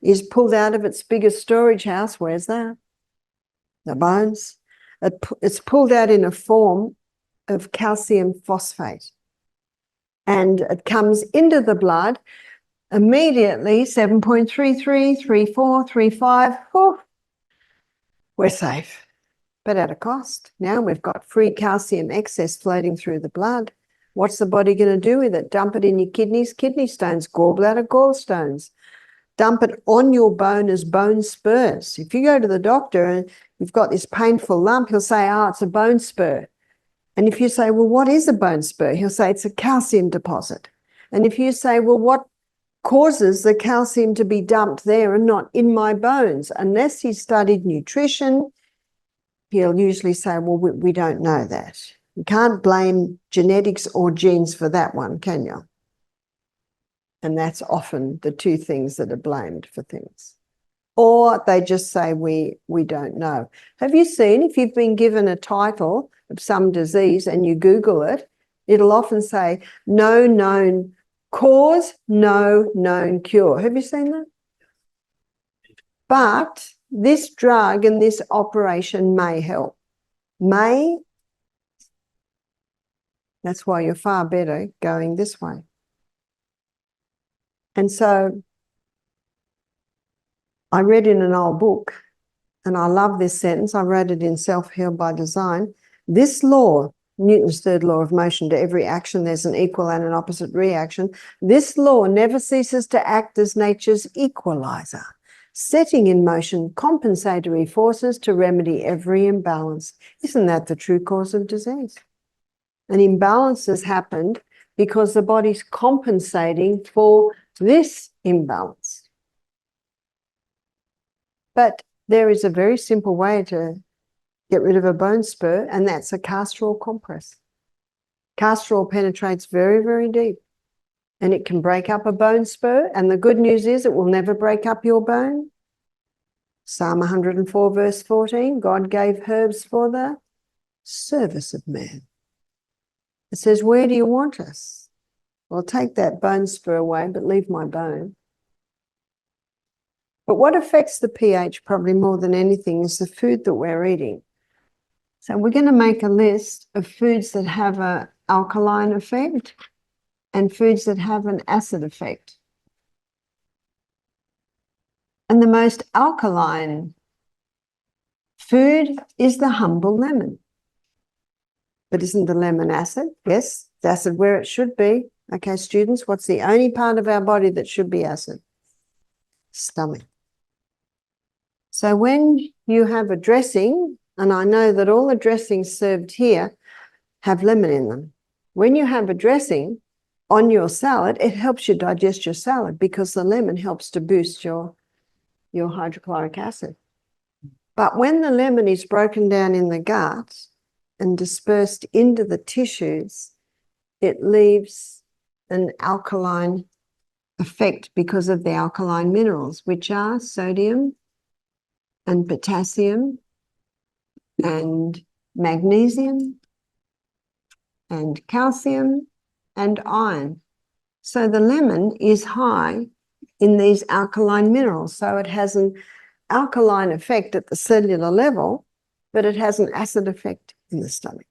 is pulled out of its biggest storage house. Where's that? The bones. It's pulled out in a form of calcium phosphate. And it comes into the blood immediately, 7.33, 34, 35. Oh, we're safe, but at a cost. Now we've got free calcium excess floating through the blood. What's the body going to do with it? Dump it in your kidneys, kidney stones, gallbladder, gallstones. Dump it on your bone as bone spurs. If you go to the doctor and you've got this painful lump, he'll say, oh, it's a bone spur. And if you say, well, what is a bone spur? He'll say it's a calcium deposit. And if you say, well, what causes the calcium to be dumped there and not in my bones? Unless he's studied nutrition, he'll usually say, well, we don't know that. You can't blame genetics or genes for that one, can you? And that's often the two things that are blamed for things. Or they just say, we don't know. Have you seen, if you've been given a title of some disease and you Google it, it'll often say, no known cause, no known cure. Have you seen that? But this drug and this operation may help. May. That's why you're far better going this way. And so I read in an old book, and I love this sentence. I wrote it in Self-Heal by Design. This law, Newton's third law of motion, to every action there's an equal and an opposite reaction. This law never ceases to act as nature's equalizer, setting in motion compensatory forces to remedy every imbalance. Isn't that the true cause of disease? An imbalance has happened because the body's compensating for this imbalance. But there is a very simple way to get rid of a bone spur, and that's a castoral compress. Castoral penetrates very, very deep, and it can break up a bone spur, and the good news is it will never break up your bone. Psalm 104 verse 14, God gave herbs for the service of man. It says, where do you want us? Well, take that bone spur away, but leave my bone. But what affects the pH probably more than anything is the food that we're eating. So we're going to make a list of foods that have an alkaline effect and foods that have an acid effect. And the most alkaline food is the humble lemon. But isn't the lemon acid? Yes, it's acid where it should be. Okay, students, what's the only part of our body that should be acid? Stomach. So when you have a dressing, and I know that all the dressings served here have lemon in them. When you have a dressing on your salad, it helps you digest your salad because the lemon helps to boost your hydrochloric acid. But when the lemon is broken down in the gut and dispersed into the tissues, it leaves an alkaline effect because of the alkaline minerals, which are sodium and potassium and magnesium and calcium and iron. So the lemon is high in these alkaline minerals. So it has an alkaline effect at the cellular level, but it has an acid effect in the stomach.